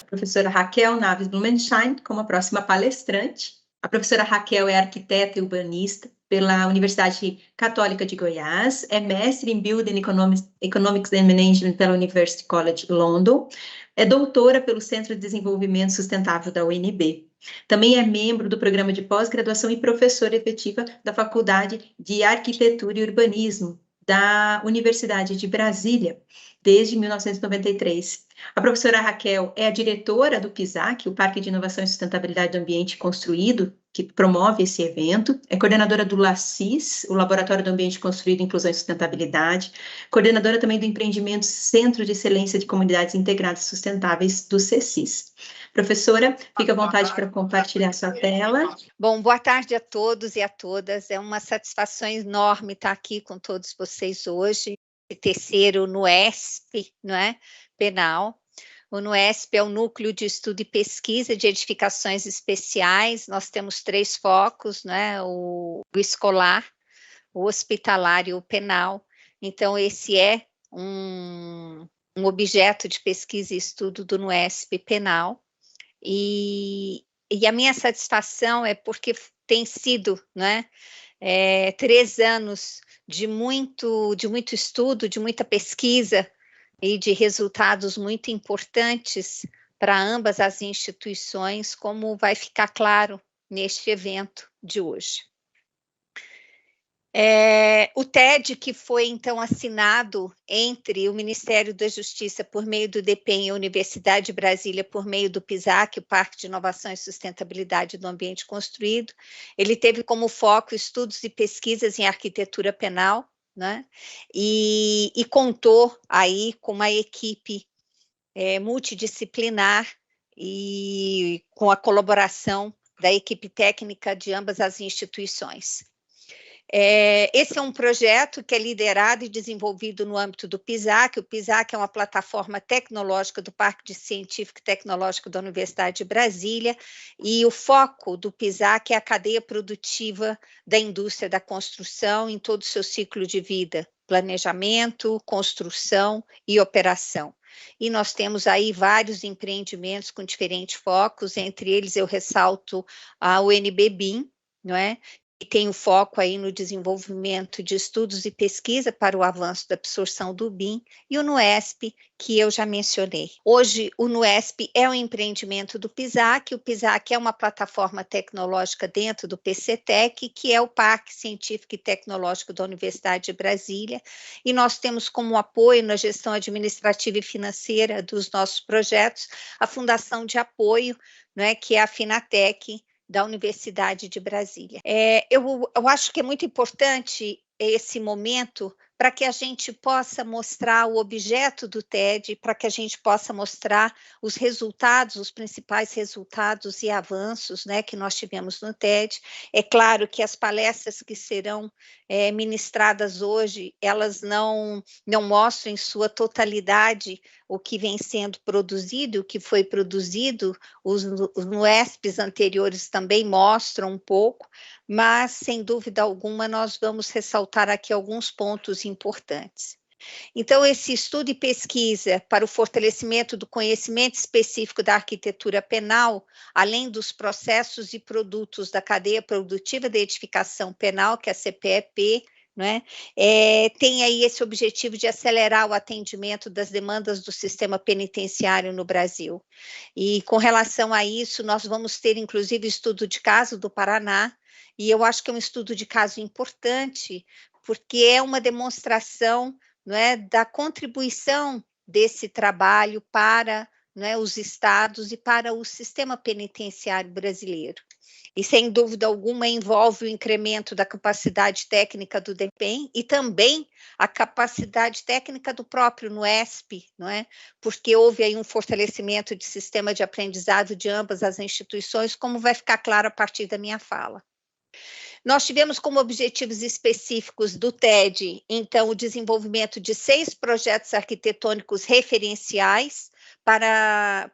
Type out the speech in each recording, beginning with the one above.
professora Raquel Naves Blumenstein como a próxima palestrante. A professora Raquel é arquiteta e urbanista pela Universidade Católica de Goiás, é mestre em Building Economics and Management pela University College London, é doutora pelo Centro de Desenvolvimento Sustentável da UNB. Também é membro do programa de pós-graduação e professora efetiva da Faculdade de Arquitetura e Urbanismo da Universidade de Brasília, desde 1993. A professora Raquel é a diretora do PISAC, o Parque de Inovação e Sustentabilidade do Ambiente Construído, que promove esse evento, é coordenadora do LACIS, o Laboratório do Ambiente Construído, Inclusão e Sustentabilidade, coordenadora também do empreendimento Centro de Excelência de Comunidades Integradas Sustentáveis do CECIS. Professora, fique à vontade para compartilhar sua tela. Bom, boa tarde a todos e a todas. É uma satisfação enorme estar aqui com todos vocês hoje. Esse terceiro NUESP, não é? Penal. O NUESP é o Núcleo de Estudo e Pesquisa de Edificações Especiais. Nós temos 3 focos, né? O escolar, o hospitalar e o penal. Então, esse é um objeto de pesquisa e estudo do NUESP Penal. E a minha satisfação é porque tem sido, né, 3 anos de muito estudo, de muita pesquisa e de resultados muito importantes para ambas as instituições, como vai ficar claro neste evento de hoje. O TED, que foi, então, assinado entre o Ministério da Justiça por meio do DEPEN e a Universidade de Brasília por meio do PISAC, o Parque de Inovação e Sustentabilidade do Ambiente Construído, ele teve como foco estudos e pesquisas em arquitetura penal, né? E contou aí com uma equipe multidisciplinar e com a colaboração da equipe técnica de ambas as instituições. Esse é um projeto que é liderado e desenvolvido no âmbito do PISAC. O PISAC é uma plataforma tecnológica do Parque Científico e Tecnológico da Universidade de Brasília, e o foco do PISAC é a cadeia produtiva da indústria da construção em todo o seu ciclo de vida, planejamento, construção e operação. E nós temos aí vários empreendimentos com diferentes focos, entre eles eu ressalto a UNB BIM, não é? E tem o foco aí no desenvolvimento de estudos e pesquisa para o avanço da absorção do BIM, e o NUESP, que eu já mencionei. Hoje, o NUESP é um empreendimento do PISAC. O PISAC é uma plataforma tecnológica dentro do PCTEC, que é o Parque Científico e Tecnológico da Universidade de Brasília, e nós temos como apoio na gestão administrativa e financeira dos nossos projetos a Fundação de Apoio, né, que é a Finatec, da Universidade de Brasília. Eu acho que é muito importante esse momento para que a gente possa mostrar o objeto do TED, para que a gente possa mostrar os resultados, os principais resultados e avanços, né, que nós tivemos no TED. É claro que as palestras que serão ministradas hoje, elas não mostram em sua totalidade o que vem sendo produzido, o que foi produzido. Os NUESPs anteriores também mostram um pouco, mas, sem dúvida alguma, nós vamos ressaltar aqui alguns pontos importantes. Então, esse estudo e pesquisa para o fortalecimento do conhecimento específico da arquitetura penal, além dos processos e produtos da cadeia produtiva de edificação penal, que é a CPEP, né? Tem aí esse objetivo de acelerar o atendimento das demandas do sistema penitenciário no Brasil. E, com relação a isso, nós vamos ter, inclusive, estudo de caso do Paraná, e eu acho que é um estudo de caso importante, porque é uma demonstração, não é, da contribuição desse trabalho para, não é, os estados e para o sistema penitenciário brasileiro. E, sem dúvida alguma, envolve o incremento da capacidade técnica do DEPEN e também a capacidade técnica do próprio NUESP, não é? Porque houve aí um fortalecimento de sistema de aprendizado de ambas as instituições, como vai ficar claro a partir da minha fala. Nós tivemos como objetivos específicos do TED, então, o desenvolvimento de 6 projetos arquitetônicos referenciais para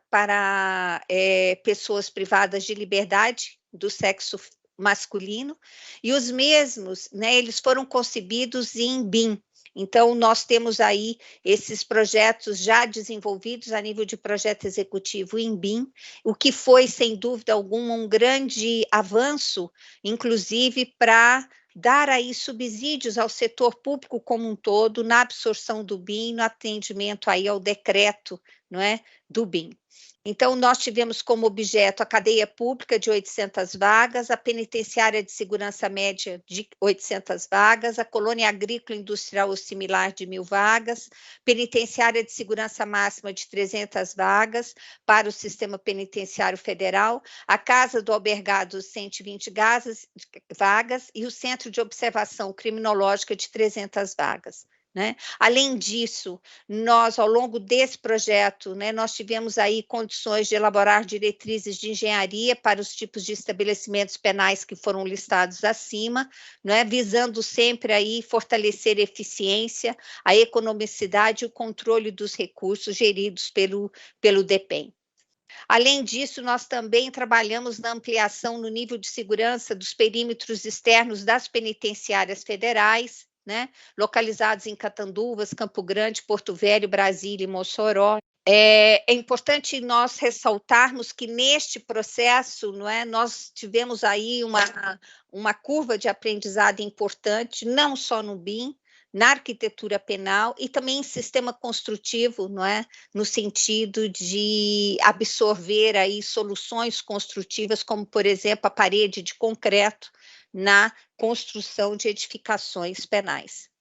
pessoas privadas de liberdade do sexo masculino, e os mesmos, né, eles foram concebidos em BIM, Então, nós temos aí esses projetos já desenvolvidos a nível de projeto executivo em BIM, o que foi, sem dúvida alguma, um grande avanço, inclusive para dar aí subsídios ao setor público como um todo na absorção do BIM, no atendimento aí ao decreto, não é, do BIM. Então, nós tivemos como objeto a cadeia pública de 800 vagas, a penitenciária de segurança média de 800 vagas, a colônia agrícola industrial ou similar de 1.000 vagas, penitenciária de segurança máxima de 300 vagas para o sistema penitenciário federal, a casa do albergado 120 vagas e o centro de observação criminológica de 300 vagas. Né? Além disso, nós, ao longo desse projeto, né, nós tivemos aí condições de elaborar diretrizes de engenharia para os tipos de estabelecimentos penais que foram listados acima, né, visando sempre aí fortalecer a eficiência, a economicidade e o controle dos recursos geridos pelo DEPEN. Além disso, nós também trabalhamos na ampliação no nível de segurança dos perímetros externos das penitenciárias federais, né, localizados em Catanduvas, Campo Grande, Porto Velho, Brasília e Mossoró. É importante nós ressaltarmos que neste processo, não é, nós tivemos aí uma curva de aprendizado importante, não só no BIM, na arquitetura penal e também em sistema construtivo, não é, no sentido de absorver aí soluções construtivas, como, por exemplo, a parede de concreto na construção de edificações penais.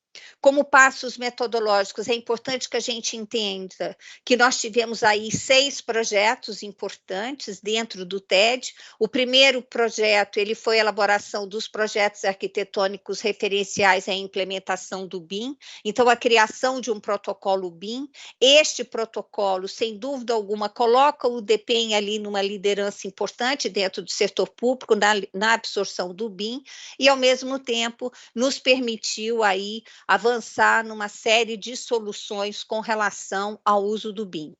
Como passos metodológicos, é importante que a gente entenda que nós tivemos aí 6 projetos importantes dentro do TED. O primeiro projeto, ele foi a elaboração dos projetos arquitetônicos referenciais à implementação do BIM, então a criação de um protocolo BIM. Este protocolo, sem dúvida alguma, coloca o DEPEN ali numa liderança importante dentro do setor público, na absorção do BIM, e ao mesmo tempo nos permitiu aí avançar numa série de soluções com relação ao uso do BIM.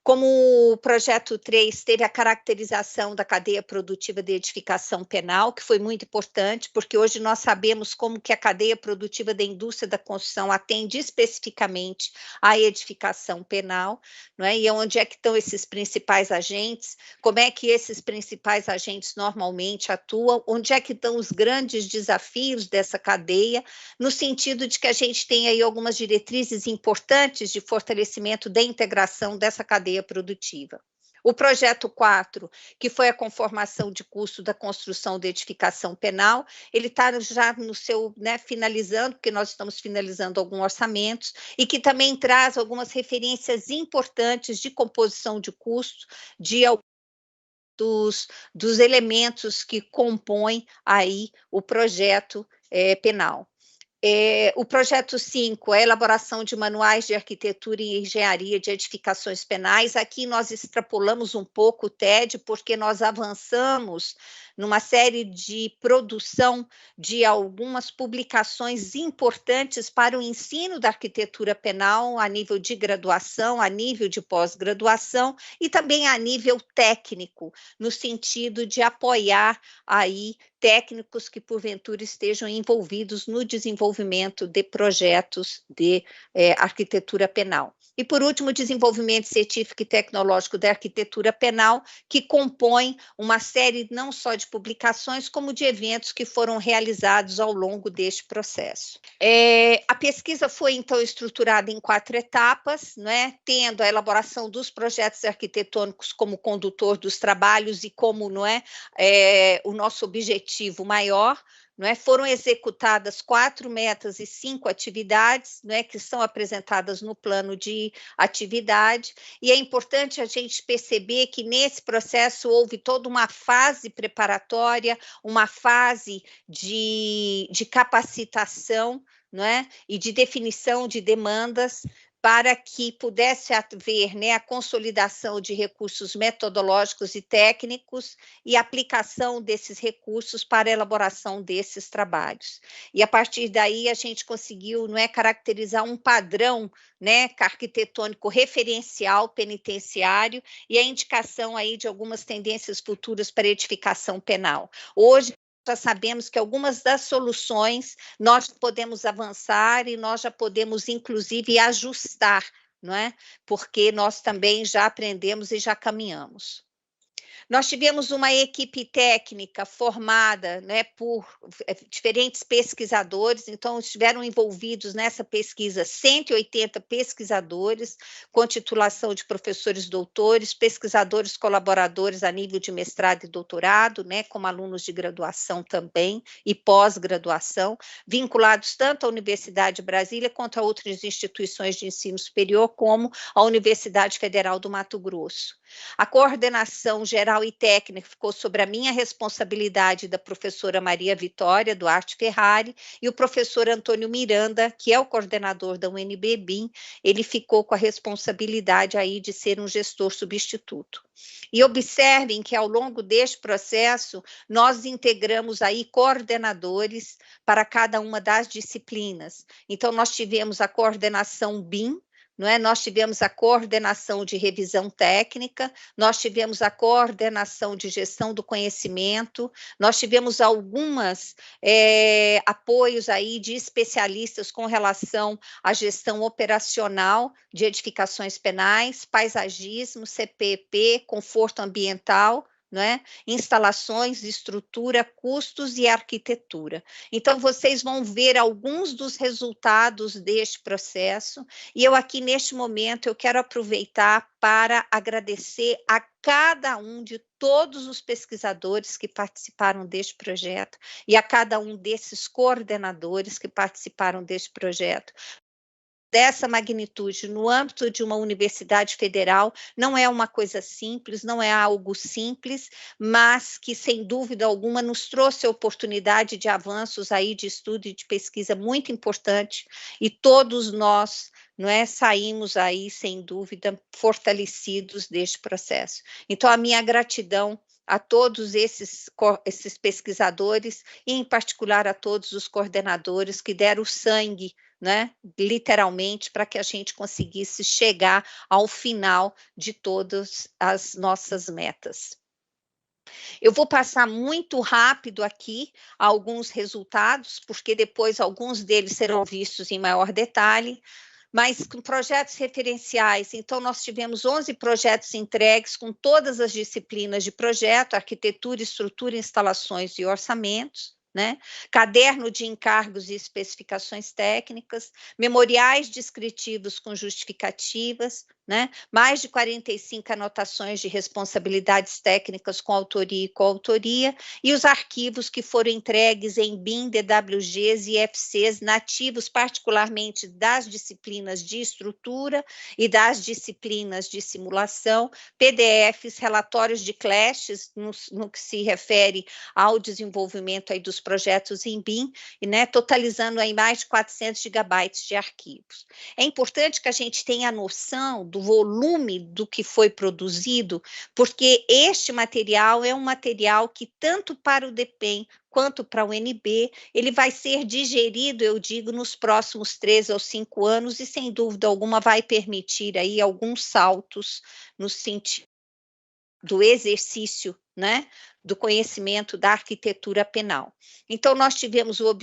Como o projeto 3 teve a caracterização da cadeia produtiva de edificação penal, que foi muito importante, porque hoje nós sabemos como que a cadeia produtiva da indústria da construção atende especificamente à edificação penal, não é? E onde é que estão esses principais agentes, como é que esses principais agentes normalmente atuam, onde é que estão os grandes desafios dessa cadeia, no sentido de que a gente tem aí algumas diretrizes importantes de fortalecimento da integração dessa cadeia produtiva. O projeto 4, que foi a conformação de custo da construção de edificação penal, ele está já no seu, né, finalizando, porque nós estamos finalizando alguns orçamentos, e que também traz algumas referências importantes de composição de custo, dos elementos que compõem aí o projeto penal. O projeto 5 é a elaboração de manuais de arquitetura e engenharia de edificações penais. Aqui nós extrapolamos um pouco o TED, porque nós avançamos numa série de produção de algumas publicações importantes para o ensino da arquitetura penal a nível de graduação, a nível de pós-graduação e também a nível técnico, no sentido de apoiar aí técnicos que, porventura, estejam envolvidos no desenvolvimento de projetos de arquitetura penal. E, por último, o desenvolvimento científico e tecnológico da arquitetura penal, que compõe uma série não só de publicações, como de eventos que foram realizados ao longo deste processo. A pesquisa foi, então, estruturada em 4 etapas, não é? Tendo a elaboração dos projetos arquitetônicos como condutor dos trabalhos e como, não é, o nosso objetivo maior. Não é? Foram executadas 4 metas e 5 atividades, não é? Que são apresentadas no plano de atividade, e é importante a gente perceber que nesse processo houve toda uma fase preparatória, uma fase de capacitação, não é? E de definição de demandas, para que pudesse haver, né, a consolidação de recursos metodológicos e técnicos e aplicação desses recursos para a elaboração desses trabalhos. E a partir daí a gente conseguiu, não é, caracterizar um padrão, né, arquitetônico referencial penitenciário e a indicação aí de algumas tendências futuras para edificação penal. Hoje já sabemos que algumas das soluções nós podemos avançar e nós já podemos, inclusive, ajustar, não é? Porque nós também já aprendemos e já caminhamos. Nós tivemos uma equipe técnica formada, né, por diferentes pesquisadores, então estiveram envolvidos nessa pesquisa 180 pesquisadores, com titulação de professores doutores, pesquisadores colaboradores a nível de mestrado e doutorado, né, como alunos de graduação também e pós-graduação, vinculados tanto à Universidade de Brasília quanto a outras instituições de ensino superior, como a Universidade Federal do Mato Grosso. A coordenação geral e técnica ficou sobre a minha responsabilidade da professora Maria Vitória Duarte Ferrari e o professor Antônio Miranda, que é o coordenador da UNB-BIM, ele ficou com a responsabilidade aí de ser um gestor substituto. E observem que ao longo deste processo, nós integramos aí coordenadores para cada uma das disciplinas. Então, nós tivemos a coordenação BIM, não é? Nós tivemos a coordenação de revisão técnica, nós tivemos a coordenação de gestão do conhecimento, nós tivemos algumas apoios aí de especialistas com relação à gestão operacional de edificações penais, paisagismo, CPP, conforto ambiental, não é? Instalações, estrutura, custos e arquitetura. Então, vocês vão ver alguns dos resultados deste processo, e eu aqui, neste momento, eu quero aproveitar para agradecer a cada um de todos os pesquisadores que participaram deste projeto e a cada um desses coordenadores que participaram deste projeto. Dessa magnitude no âmbito de uma universidade federal não é uma coisa simples, não é algo simples, mas que, sem dúvida alguma, nos trouxe a oportunidade de avanços aí de estudo e de pesquisa muito importante, e todos nós, não é, saímos aí, sem dúvida, fortalecidos deste processo. Então, a minha gratidão a todos esses pesquisadores, e em particular a todos os coordenadores que deram sangue, né, literalmente, para que a gente conseguisse chegar ao final de todas as nossas metas. Eu vou passar muito rápido aqui alguns resultados, porque depois alguns deles serão vistos em maior detalhe, mas com projetos referenciais. Então, nós tivemos 11 projetos entregues com todas as disciplinas de projeto, arquitetura, estrutura, instalações e orçamentos, né? Caderno de encargos e especificações técnicas, memoriais descritivos com justificativas, né? Mais de 45 anotações de responsabilidades técnicas com autoria e coautoria, e os arquivos que foram entregues em BIM, DWGs e FCs nativos, particularmente das disciplinas de estrutura e das disciplinas de simulação, PDFs, relatórios de clashes, no que se refere ao desenvolvimento aí dos projetos em BIM, né, totalizando aí mais de 400 gigabytes de arquivos. É importante que a gente tenha noção do volume do que foi produzido, porque este material é um material que, tanto para o DPEM quanto para o UNB, ele vai ser digerido, eu digo, nos próximos 3 ou 5 anos, e sem dúvida alguma vai permitir aí alguns saltos no sentido do exercício, né, do conhecimento da arquitetura penal. Então, nós tivemos o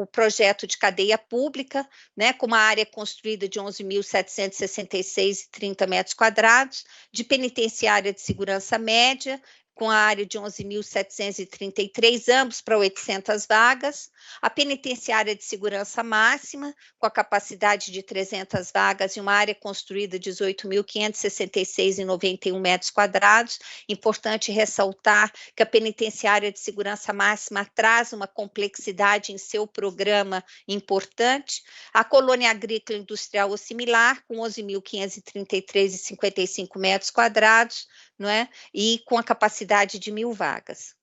projeto de cadeia pública, né, com uma área construída de 11.766,30 metros quadrados, de penitenciária de segurança média, com a área de 11.733, ambos para 800 vagas, a penitenciária de segurança máxima, com a capacidade de 300 vagas e uma área construída de 18.566,91 metros quadrados. Importante ressaltar que a penitenciária de segurança máxima traz uma complexidade em seu programa importante. A colônia agrícola industrial ou similar, com 11.533,55 metros quadrados, não é? E com a capacidade de 1.000 vagas.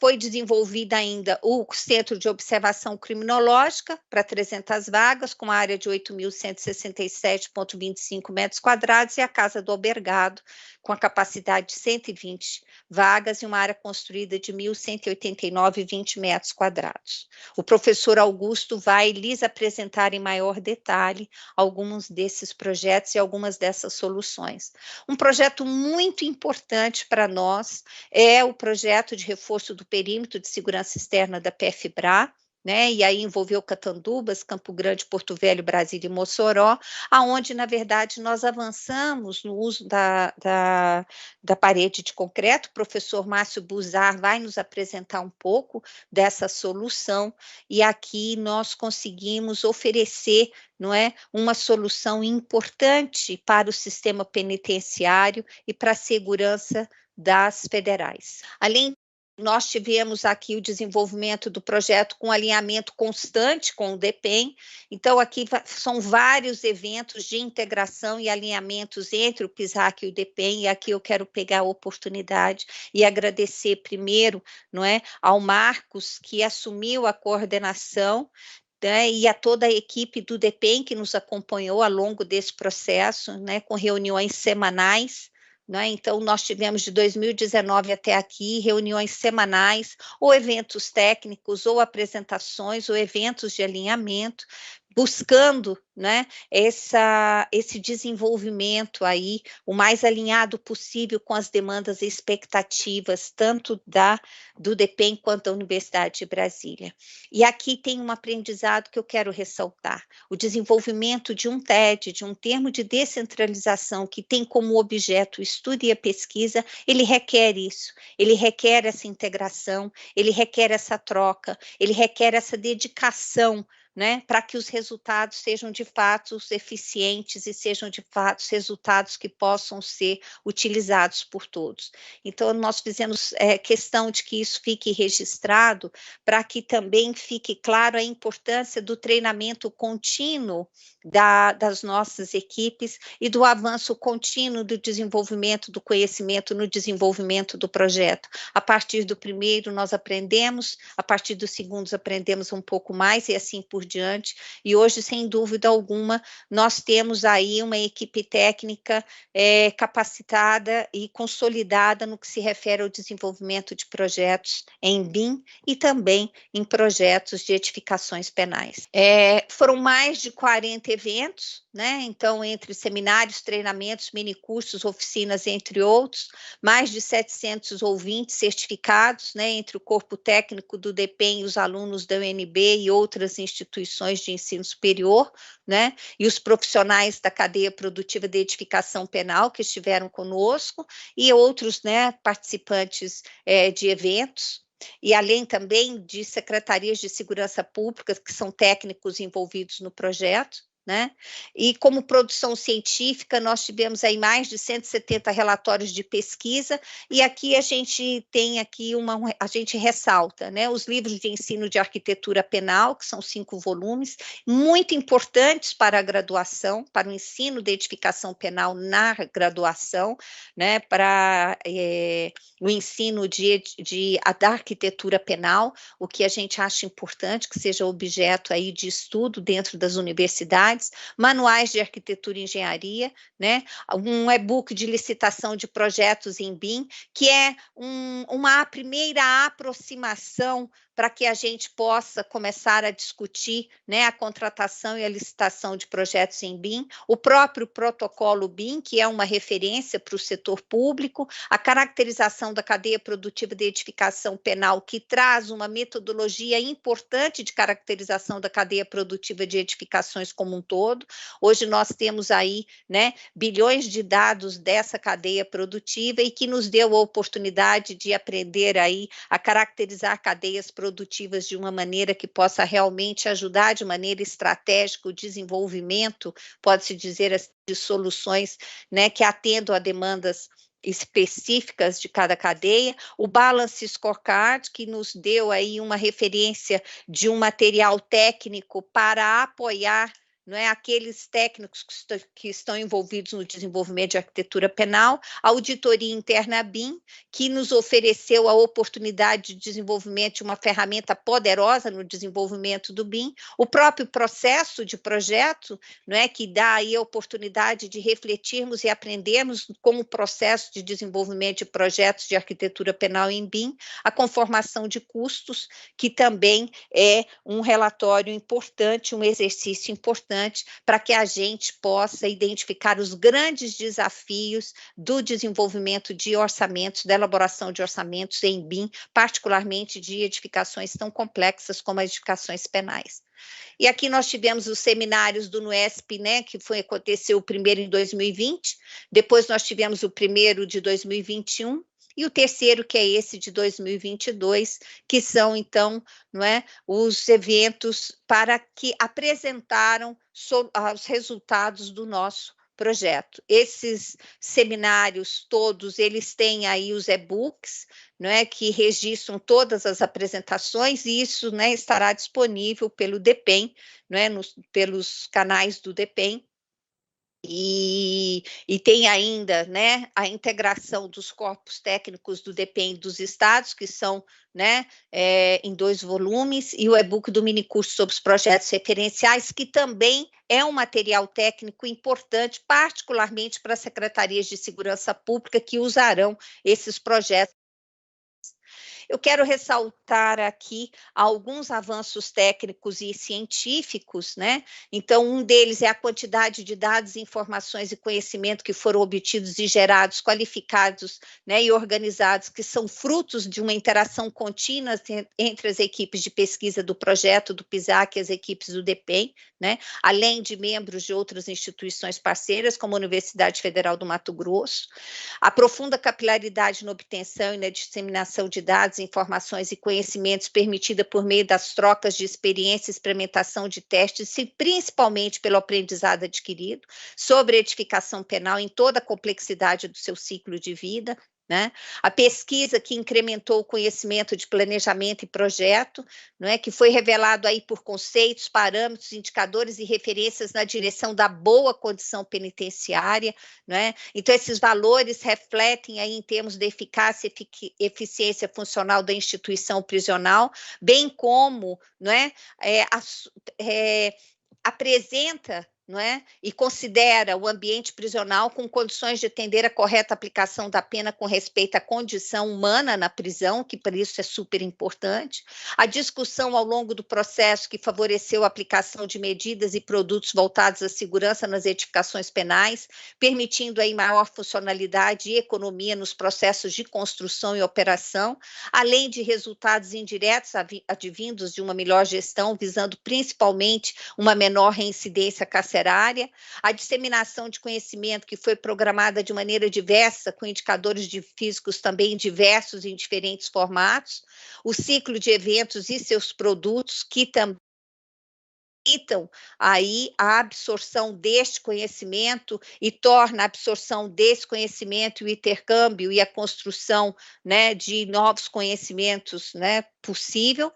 Foi desenvolvida ainda o Centro de Observação Criminológica, para 300 vagas, com área de 8.167,25 metros quadrados, e a Casa do Albergado, com a capacidade de 120 vagas e uma área construída de 1.189,20 metros quadrados. O professor Augusto vai lhes apresentar em maior detalhe alguns desses projetos e algumas dessas soluções. Um projeto muito importante para nós é o projeto de reforço do perímetro de segurança externa da PFBRA, né, e aí envolveu Catanduvas, Campo Grande, Porto Velho, Brasília e Mossoró, aonde, na verdade, nós avançamos no uso da parede de concreto. O professor Márcio Buzar vai nos apresentar um pouco dessa solução, e aqui nós conseguimos oferecer, não é, uma solução importante para o sistema penitenciário e para a segurança das federais. Além, nós tivemos aqui o desenvolvimento do projeto com alinhamento constante com o DEPEN, então aqui são vários eventos de integração e alinhamentos entre o PISAC e o DEPEN, e aqui eu quero pegar a oportunidade e agradecer primeiro, não é, ao Marcos, que assumiu a coordenação, né, e a toda a equipe do DEPEN que nos acompanhou ao longo desse processo, né, com reuniões semanais, né? Então, nós tivemos de 2019 até aqui reuniões semanais, ou eventos técnicos, ou apresentações, ou eventos de alinhamento, buscando, né, esse desenvolvimento aí, o mais alinhado possível com as demandas e expectativas, tanto do DEPEN quanto da Universidade de Brasília. E aqui tem um aprendizado que eu quero ressaltar: o desenvolvimento de um TED, de um termo de descentralização que tem como objeto o estudo e a pesquisa, ele requer isso, ele requer essa integração, ele requer essa troca, ele requer essa dedicação, né, para que os resultados sejam de fato eficientes e sejam de fato resultados que possam ser utilizados por todos. Então, nós fizemos questão de que isso fique registrado, para que também fique claro a importância do treinamento contínuo das nossas equipes e do avanço contínuo do desenvolvimento do conhecimento no desenvolvimento do projeto. A partir do primeiro nós aprendemos, a partir do segundo aprendemos um pouco mais, e assim por diante, e hoje, sem dúvida alguma, nós temos aí uma equipe técnica capacitada e consolidada no que se refere ao desenvolvimento de projetos em BIM e também em projetos de edificações penais. Foram mais de 40 eventos, né? Então, entre seminários, treinamentos, minicursos, oficinas, entre outros, mais de 700 ouvintes certificados, né, entre o corpo técnico do DEPEN e os alunos da UNB e outras instituições de ensino superior, né, e os profissionais da cadeia produtiva de edificação penal que estiveram conosco, e outros, né, participantes de eventos, e além também de secretarias de segurança pública, que são técnicos envolvidos no projeto, né? E como produção científica, nós tivemos aí mais de 170 relatórios de pesquisa, e aqui a gente tem aqui a gente ressalta, né, os livros de ensino de arquitetura penal, que são 5 volumes, muito importantes para a graduação, para o ensino de edificação penal na graduação, né, para o ensino da arquitetura penal, o que a gente acha importante que seja objeto aí de estudo dentro das universidades, manuais de arquitetura e engenharia, né? Um e-book de licitação de projetos em BIM, que é uma primeira aproximação para que a gente possa começar a discutir, né, a contratação e a licitação de projetos em BIM, o próprio protocolo BIM, que é uma referência para o setor público, a caracterização da cadeia produtiva de edificação penal, que traz uma metodologia importante de caracterização da cadeia produtiva de edificações como um todo. Hoje nós temos aí, né, bilhões de dados dessa cadeia produtiva, e que nos deu a oportunidade de aprender aí a caracterizar cadeias produtivas de uma maneira que possa realmente ajudar de maneira estratégica o desenvolvimento, pode-se dizer assim, de soluções, né, que atendam a demandas específicas de cada cadeia, o Balance Scorecard, que nos deu aí uma referência de um material técnico para apoiar, não é, aqueles técnicos que estão envolvidos no desenvolvimento de arquitetura penal, a auditoria interna BIM, que nos ofereceu a oportunidade de desenvolvimento de uma ferramenta poderosa no desenvolvimento do BIM, o próprio processo de projeto, não é, que dá aí a oportunidade de refletirmos e aprendermos como processo de desenvolvimento de projetos de arquitetura penal em BIM, a conformação de custos, que também é um relatório importante, um exercício importante importante para que a gente possa identificar os grandes desafios do desenvolvimento de orçamentos, da elaboração de orçamentos em BIM, particularmente de edificações tão complexas como as edificações penais. E aqui nós tivemos os seminários do NUESP, né, que aconteceu o primeiro em 2020, depois nós tivemos o primeiro de 2021, e o terceiro, que é esse de 2022, que são, então, não é, os eventos para que apresentaram os resultados do nosso projeto. Esses seminários todos, eles têm aí os e-books, não é, que registram todas as apresentações, e isso, né, estará disponível pelo DEPEN, não é, pelos canais do DEPEN. E tem ainda, né, a integração dos corpos técnicos do DEPEN dos estados, que são, né, em 2 volumes, e o e-book do minicurso sobre os projetos referenciais, que também é um material técnico importante, particularmente para as secretarias de segurança pública que usarão esses projetos. Eu quero ressaltar aqui alguns avanços técnicos e científicos, né? Então, um deles é a quantidade de dados, informações e conhecimento que foram obtidos e gerados, qualificados, né, e organizados, que são frutos de uma interação contínua entre as equipes de pesquisa do projeto do PISAC e as equipes do DEPEN, né? Além de membros de outras instituições parceiras, como a Universidade Federal do Mato Grosso. A profunda capilaridade na obtenção e na disseminação de dados, informações e conhecimentos permitida por meio das trocas de experiência e experimentação de testes, e principalmente pelo aprendizado adquirido sobre edificação penal em toda a complexidade do seu ciclo de vida, né? A pesquisa que incrementou o conhecimento de planejamento e projeto, não é, que foi revelado aí por conceitos, parâmetros, indicadores e referências na direção da boa condição penitenciária, não é? Então, esses valores refletem aí em termos de eficácia e eficiência funcional da instituição prisional, bem como, não é, apresenta, não é, e considera o ambiente prisional com condições de atender a correta aplicação da pena com respeito à condição humana na prisão, que por isso é super importante. A discussão ao longo do processo que favoreceu a aplicação de medidas e produtos voltados à segurança nas edificações penais, permitindo aí maior funcionalidade e economia nos processos de construção e operação, além de resultados indiretos advindos de uma melhor gestão, visando principalmente uma menor reincidência carcerária, a disseminação de conhecimento que foi programada de maneira diversa, com indicadores físicos também diversos em diferentes formatos, o ciclo de eventos e seus produtos que também permitam aí a absorção deste conhecimento e torna a absorção desse conhecimento, o intercâmbio e a construção, né, de novos conhecimentos, né, possível.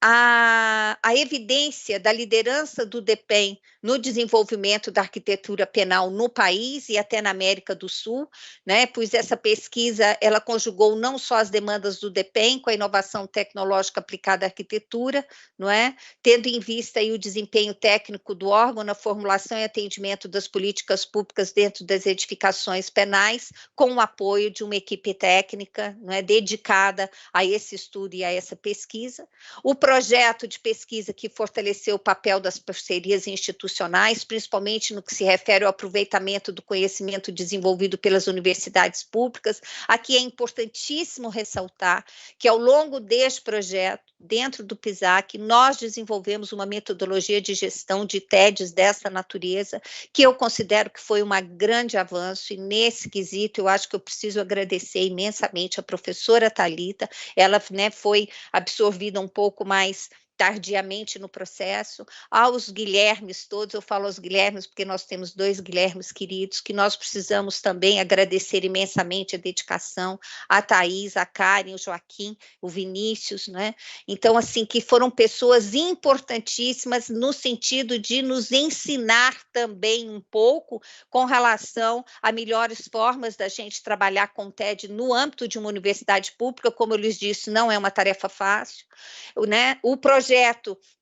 A evidência da liderança do DEPEN no desenvolvimento da arquitetura penal no país e até na América do Sul, né, pois essa pesquisa, ela conjugou não só as demandas do DEPEN com a inovação tecnológica aplicada à arquitetura, não é, tendo em vista aí o desempenho técnico do órgão na formulação e atendimento das políticas públicas dentro das edificações penais, com o apoio de uma equipe técnica, não é, dedicada a esse estudo e a essa pesquisa. O projeto de pesquisa que fortaleceu o papel das parcerias institucionais, principalmente no que se refere ao aproveitamento do conhecimento desenvolvido pelas universidades públicas. Aqui é importantíssimo ressaltar que, ao longo deste projeto, dentro do PISAC, nós desenvolvemos uma metodologia de gestão de TEDs dessa natureza, que eu considero que foi um grande avanço, e nesse quesito eu acho que eu preciso agradecer imensamente a professora Thalita. Ela, né, foi absorvida um pouco mais tardiamente no processo, aos Guilhermes todos, eu falo aos Guilhermes porque nós temos 2 Guilhermes queridos, que nós precisamos também agradecer imensamente a dedicação, a Thaís, a Karen, o Joaquim, o Vinícius, né? Então, assim, que foram pessoas importantíssimas no sentido de nos ensinar também um pouco com relação a melhores formas da gente trabalhar com o TED no âmbito de uma universidade pública. Como eu lhes disse, não é uma tarefa fácil, né? O projeto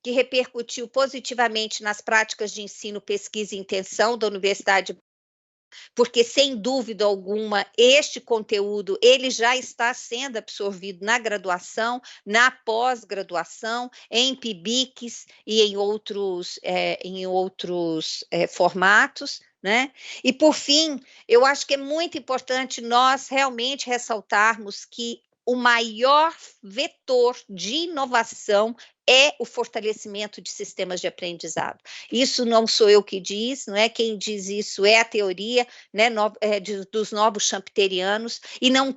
que repercutiu positivamente nas práticas de ensino, pesquisa e extensão da Universidade porque, sem dúvida alguma, este conteúdo ele já está sendo absorvido na graduação, na pós-graduação, em PIBICs e em outros formatos, né? E, por fim, eu acho que é muito importante nós realmente ressaltarmos que o maior vetor de inovação é o fortalecimento de sistemas de aprendizado. Isso não sou eu que diz, não é? Quem diz isso é a teoria, né, dos novos champiterianos, e não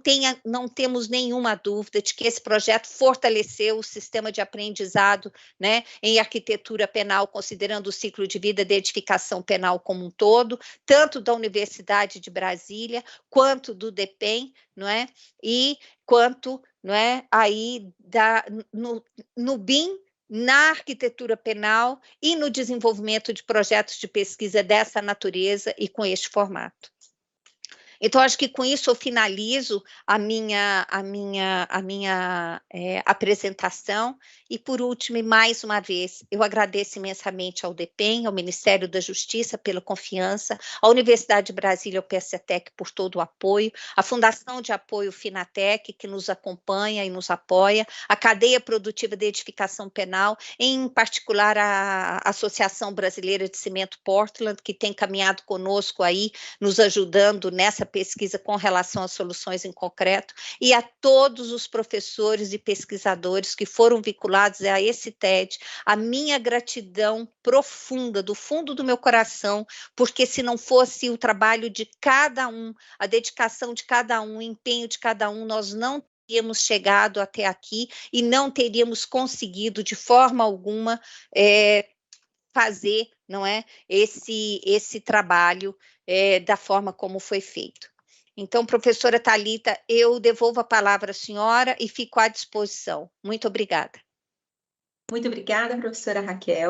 temos nenhuma dúvida de que esse projeto fortaleceu o sistema de aprendizado, né, em arquitetura penal, considerando o ciclo de vida de edificação penal como um todo, tanto da Universidade de Brasília, quanto do DEPEN, não é? E quanto, não é, aí no BIM, na arquitetura penal e no desenvolvimento de projetos de pesquisa dessa natureza e com este formato. Então, acho que com isso eu finalizo a minha apresentação. E, por último, e mais uma vez, eu agradeço imensamente ao DEPEN, ao Ministério da Justiça pela confiança, à Universidade de Brasília, ao PSETEC por todo o apoio, à Fundação de Apoio Finatec, que nos acompanha e nos apoia, à Cadeia Produtiva de Edificação Penal, em particular a Associação Brasileira de Cimento Portland, que tem caminhado conosco aí, nos ajudando nessa pesquisa com relação às soluções em concreto, e a todos os professores e pesquisadores que foram vinculados a esse TED, a minha gratidão profunda, do fundo do meu coração, porque se não fosse o trabalho de cada um, a dedicação de cada um, o empenho de cada um, nós não teríamos chegado até aqui e não teríamos conseguido de forma alguma fazer, não é, esse trabalho da forma como foi feito. Então, professora Thalita, eu devolvo a palavra à senhora e fico à disposição. Muito obrigada. Muito obrigada, professora Raquel.